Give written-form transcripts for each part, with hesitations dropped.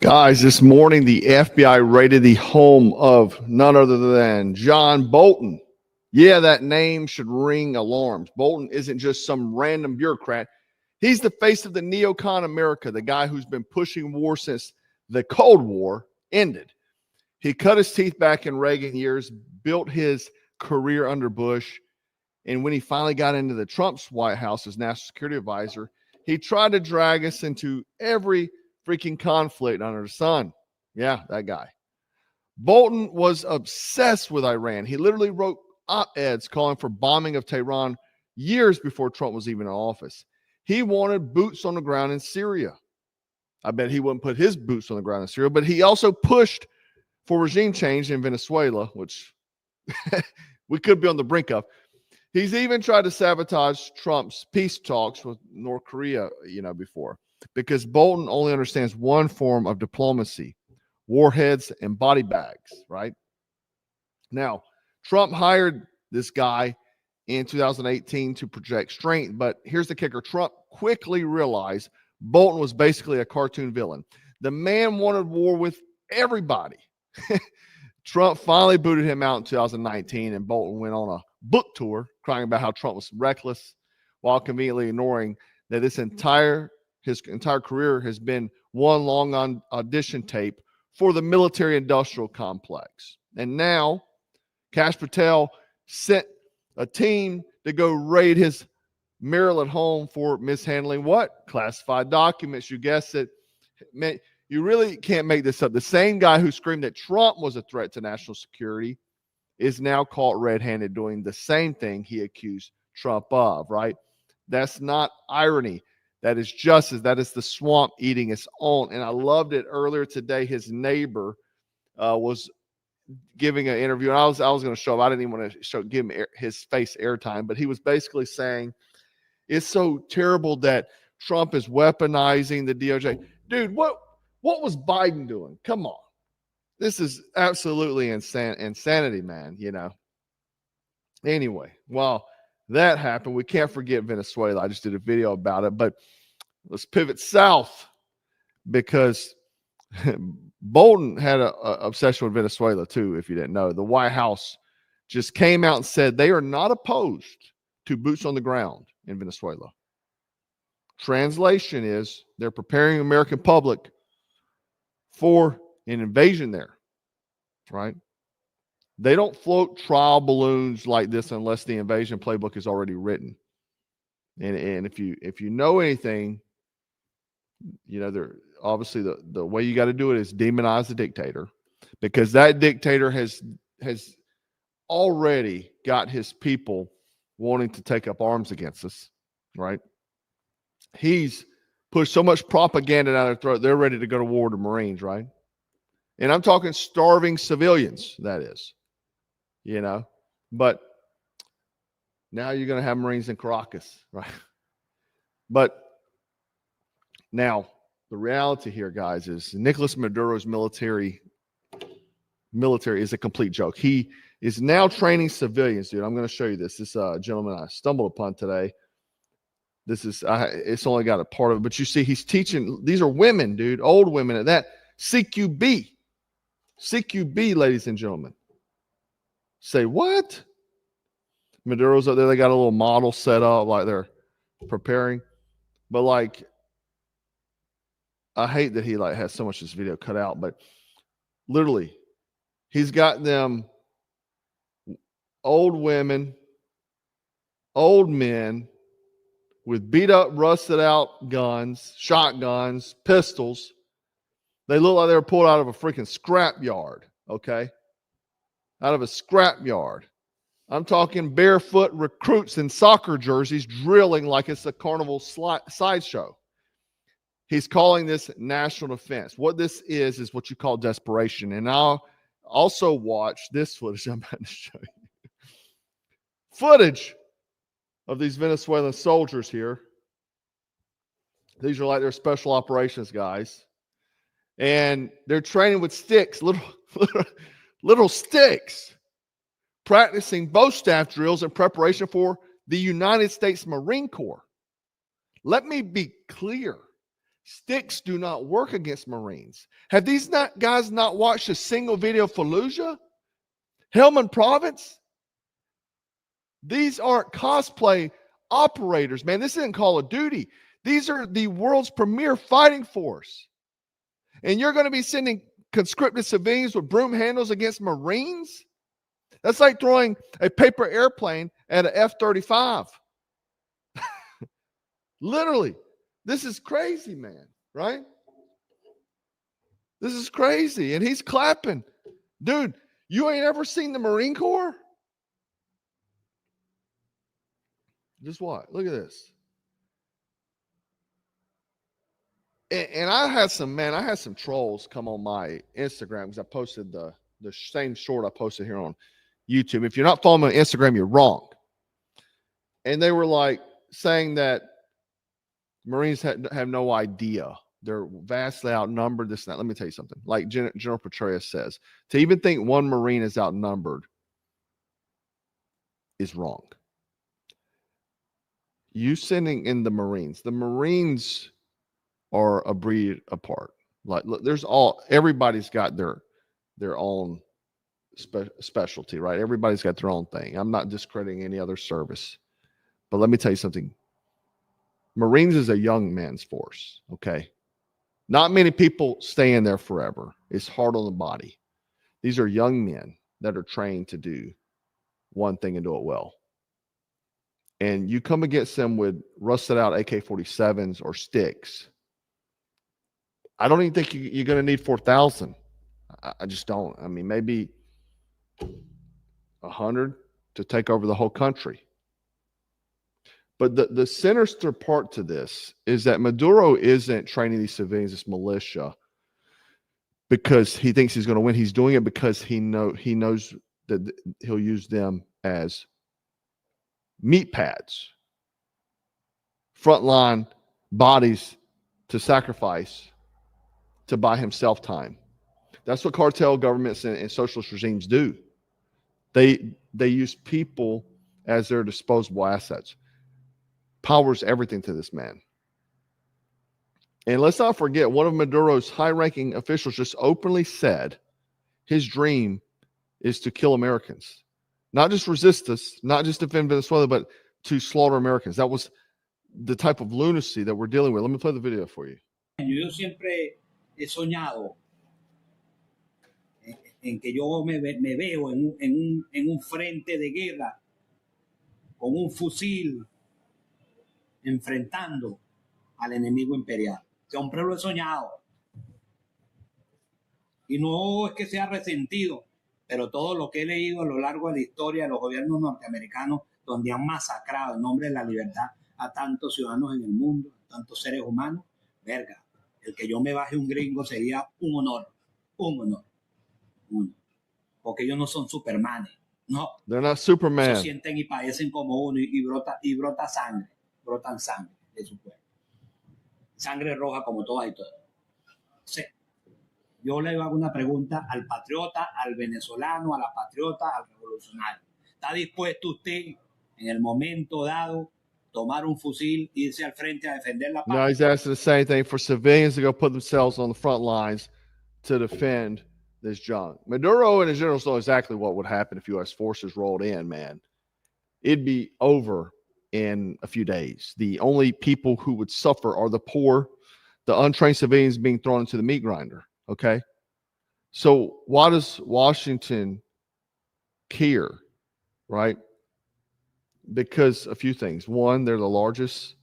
Guys, this morning the FBI raided the home of none other than John Bolton. Yeah, that name should ring alarms. Bolton isn't just some random bureaucrat. He's the face of the neocon America, the guy who's been pushing war since the Cold War ended. He cut his teeth back in Reagan years, built his career under Bush, and when he finally got into the Trump's White House as national security advisor, he tried to drag us into every freaking conflict under the sun. Yeah, that guy. Bolton was obsessed with Iran. He literally wrote op-eds calling for bombing of Tehran years before Trump was even in office. He wanted boots on the ground in Syria. I bet he wouldn't put his boots on the ground in Syria, but he also pushed for regime change in Venezuela, which we could be on the brink of. He's even tried to sabotage Trump's peace talks with North Korea, before, because Bolton only understands one form of diplomacy: warheads and body bags, right? Now, Trump hired this guy in 2018 to project strength, but here's the kicker. Trump quickly realized Bolton was basically a cartoon villain. The man wanted war with everybody. Trump finally booted him out in 2019, and Bolton went on a book tour crying about how Trump was reckless, while conveniently ignoring that his entire career has been one long audition tape for the military-industrial complex. And now, Kash Patel sent a team to go raid his Maryland home for mishandling what? Classified documents. You guessed it. Man, you really can't make this up. The same guy who screamed that Trump was a threat to national security is now caught red-handed doing the same thing he accused Trump of, right? That's not irony. That is justice. That is the swamp eating its own. And I loved it earlier today. His neighbor was giving an interview, and I was going to show him. I didn't even want to give him his face airtime, but he was basically saying it's so terrible that Trump is weaponizing the DOJ. Dude, what was Biden doing? Come on. This is absolutely insanity, man, Anyway, well, that happened. We can't forget Venezuela. I just did a video about it, but let's pivot south, because Bolton had an obsession with Venezuela too, if you didn't know. The White House just came out and said they are not opposed to boots on the ground in Venezuela. Translation is they're preparing the American public for an invasion there, right? They don't float trial balloons like this unless the invasion playbook is already written. And if you know anything, they're obviously the way you got to do it is demonize the dictator, because that dictator has already got his people wanting to take up arms against us, right? He's pushed so much propaganda down their throat, they're ready to go to war with the Marines, right? And I'm talking starving civilians, that is, But now you're going to have Marines in Caracas, right? But now the reality here, guys, is Nicolas Maduro's military is a complete joke. He is now training civilians, dude. I'm going to show you this. This gentleman I stumbled upon today. This is, it's only got a part of it, but you see, he's teaching. These are women, dude, old women at that. CQB, ladies and gentlemen. Say what? Maduro's up there. They got a little model set up, like they're preparing. But like, I hate that he has so much of this video cut out, but literally, he's got them old women, old men with beat up, rusted out guns, shotguns, pistols. They look like they were pulled out of a freaking scrap yard, okay? Out of a scrap yard. I'm talking barefoot recruits in soccer jerseys drilling like it's a carnival sideshow. He's calling this national defense. What this is what you call desperation. And I'll also watch this footage I'm about to show you. Footage of these Venezuelan soldiers here. These are like their special operations guys. And they're training with sticks, little sticks, practicing bow staff drills in preparation for the United States Marine Corps. Let me be clear. Sticks do not work against Marines. Have these guys not watched a single video of Fallujah? Helmand Province? These aren't cosplay operators, man. This isn't Call of Duty. These are the world's premier fighting force. And you're going to be sending conscripted civilians with broom handles against Marines? That's like throwing a paper airplane at an F-35. Literally. This is crazy, man, right? This is crazy. And he's clapping. Dude, you ain't ever seen the Marine Corps? Just what? Look at this. And I had some trolls come on my Instagram because I posted the same short I posted here on YouTube. If you're not following me on Instagram, you're wrong. And they were like saying that Marines have no idea. They're vastly outnumbered, this and that. Let me tell you something. Like General Petraeus says, to even think one Marine is outnumbered is wrong. You sending in the Marines are a breed apart. Like, look, everybody's got their own specialty, right? Everybody's got their own thing. I'm not discrediting any other service, but let me tell you something. Marines is a young man's force. Okay. Not many people stay in there forever. It's hard on the body. These are young men that are trained to do one thing and do it well. And you come against them with rusted out AK-47s or sticks. I don't even think you're going to need 4,000. I just don't. I mean, maybe 100 to take over the whole country. But the sinister part to this is that Maduro isn't training these civilians as militia because he thinks he's going to win. He's doing it because he knows that he'll use them as meat pads, frontline bodies to sacrifice to buy himself time. That's what cartel governments and socialist regimes do. They use people as their disposable assets. Power's everything to this man. And let's not forget, one of Maduro's high-ranking officials just openly said his dream is to kill Americans. Not just resist us, not just defend Venezuela, but to slaughter Americans. That was the type of lunacy that we're dealing with. Let me play the video for you. Yo siempre he soñado en que yo me veo en un frente de guerra con un fusil enfrentando al enemigo imperial. Siempre lo he soñado. Y no es que sea resentido, pero todo lo que he leído a lo largo de la historia de los gobiernos norteamericanos, donde han masacrado en nombre de la libertad a tantos ciudadanos en el mundo, a tantos seres humanos, verga, el que yo me baje un gringo sería un honor, porque ellos no son supermanes, no. They're not Superman. Se sienten y padecen como uno y brota sangre, brotan sangre de su cuerpo. Sangre roja como todas y todas. Sí. Yo le hago una pregunta al patriota, al venezolano, a la patriota, al revolucionario. ¿Está dispuesto usted en el momento dado tomar un fusil, irse al frente a defender la paz? No, he's asking the same thing for civilians to go put themselves on the front lines to defend this junk. Maduro and his generals know exactly what would happen if U.S. forces rolled in, man. It'd be over in a few days. The only people who would suffer are the poor, the untrained civilians being thrown into the meat grinder. Okay. So why does Washington care, right? Because a few things. One, they're the largest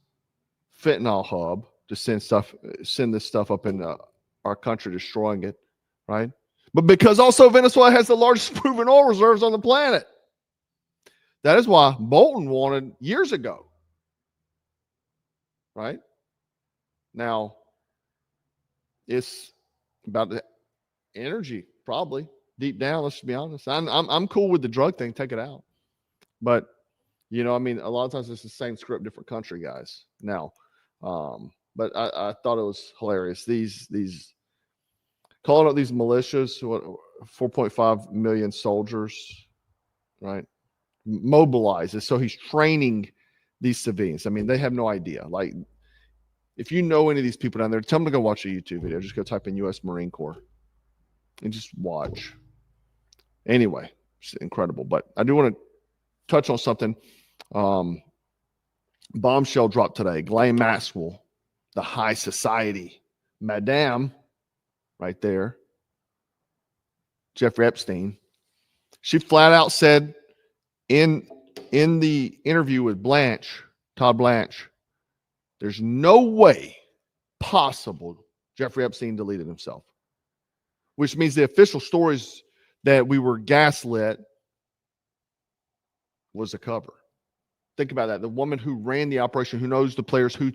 fentanyl hub to send this stuff up in our country, destroying it, right? But because also Venezuela has the largest proven oil reserves on the planet. That is why Bolton wanted years ago, right? Now, it's about the energy, probably deep down. Let's be honest. I'm cool with the drug thing. Take it out. But you know, I mean, a lot of times it's the same script, different country, guys. Now, but I thought it was hilarious. These calling out these militias, 4.5 million soldiers, right? Mobilizes. So he's training these civilians. I mean, they have no idea. Like, If you know any of these people down there, tell them to go watch a YouTube video. Just go type in U.S. Marine Corps and just watch. Anyway, it's incredible. But I do want to touch on something. Bombshell dropped today. Ghislaine Maxwell, the high society, Madame, right there, Jeffrey Epstein. She flat out said in the interview with Todd Blanche, there's no way possible Jeffrey Epstein deleted himself, which means the official stories that we were gaslit was a cover. Think about that. The woman who ran the operation, who knows the players, who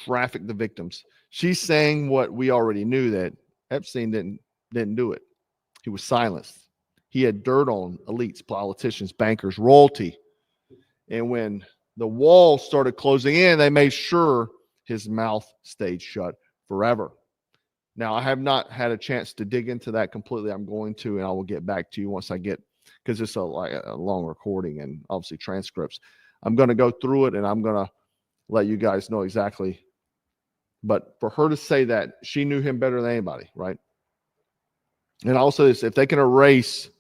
trafficked the victims, she's saying what we already knew, that Epstein didn't do it. He was silenced. He had dirt on elites, politicians, bankers, royalty. And when the wall started closing in, they made sure his mouth stayed shut forever. Now, I have not had a chance to dig into that completely. I'm going to, and I will get back to you once I get, because it's a long recording and obviously transcripts. I'm going to go through it, and I'm going to let you guys know exactly. But for her to say that, she knew him better than anybody, right? And also this, if they can erase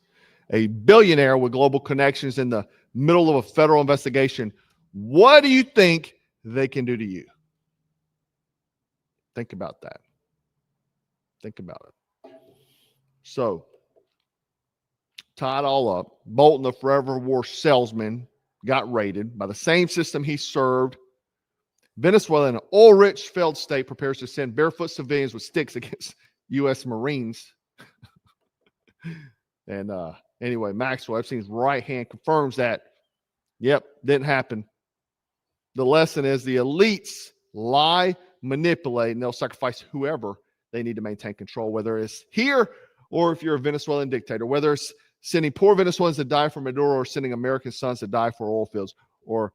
a billionaire with global connections in the middle of a federal investigation, what do you think they can do to you? Think about that. Think about it. So, tie it all up. Bolton, the forever war salesman, got raided by the same system he served. Venezuela, an oil-rich failed state, prepares to send barefoot civilians with sticks against U.S. Marines. And anyway, Maxwell, Epstein's right hand, confirms that, yep, didn't happen. The lesson is the elites lie, manipulate, and they'll sacrifice whoever they need to maintain control, whether it's here or if you're a Venezuelan dictator, whether it's sending poor Venezuelans to die for Maduro or sending American sons to die for oil fields or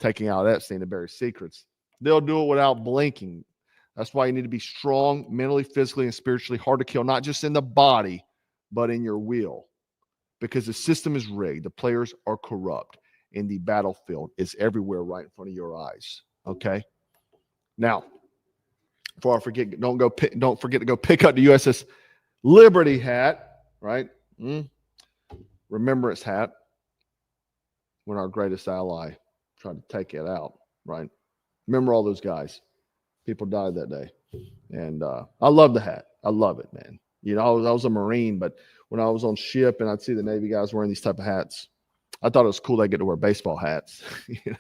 taking out Epstein to bury secrets. They'll do it without blinking. That's why you need to be strong mentally, physically, and spiritually, hard to kill, not just in the body, but in your will. Because the system is rigged. The players are corrupt. And the battlefield is everywhere right in front of your eyes. Okay? Now, before I forget, don't forget to go pick up the USS Liberty hat, right? Remembrance hat. When our greatest ally tried to take it out, right? Remember all those guys. People died that day. And I love the hat. I love it, man. You know, I was a Marine, but when I was on ship and I'd see the Navy guys wearing these type of hats, I thought it was cool they get to wear baseball hats. You know?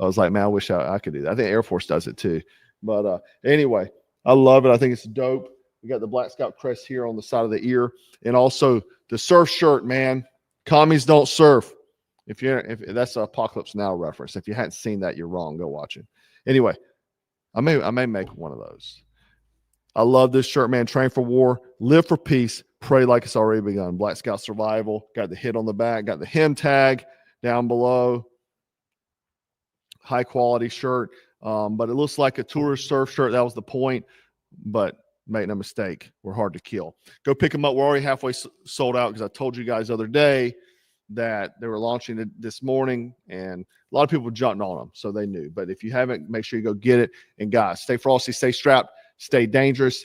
I was like, man, I wish I could do that. I think Air Force does it too. But anyway, I love it. I think it's dope. We got the Black Scout crest here on the side of the ear. And also the surf shirt, man. Commies don't surf. If that's an Apocalypse Now reference. If you hadn't seen that, you're wrong. Go watch it. Anyway, I may make one of those. I love this shirt, man. Train for war, live for peace, pray like it's already begun. Black Scout Survival. Got the hit on the back. Got the hem tag down below. High quality shirt. But it looks like a tourist surf shirt. That was the point. But make no mistake, we're hard to kill. Go pick them up. We're already halfway sold out because I told you guys the other day that they were launching it this morning, and a lot of people jumped on them, so they knew. But if you haven't, make sure you go get it. And guys, stay frosty, stay strapped, stay dangerous.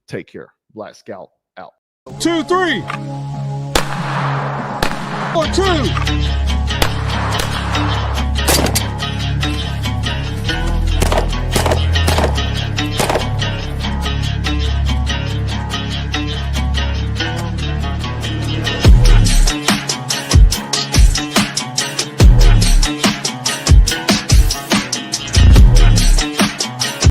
Take care. Black Scout out. 2, 3. 1, 2.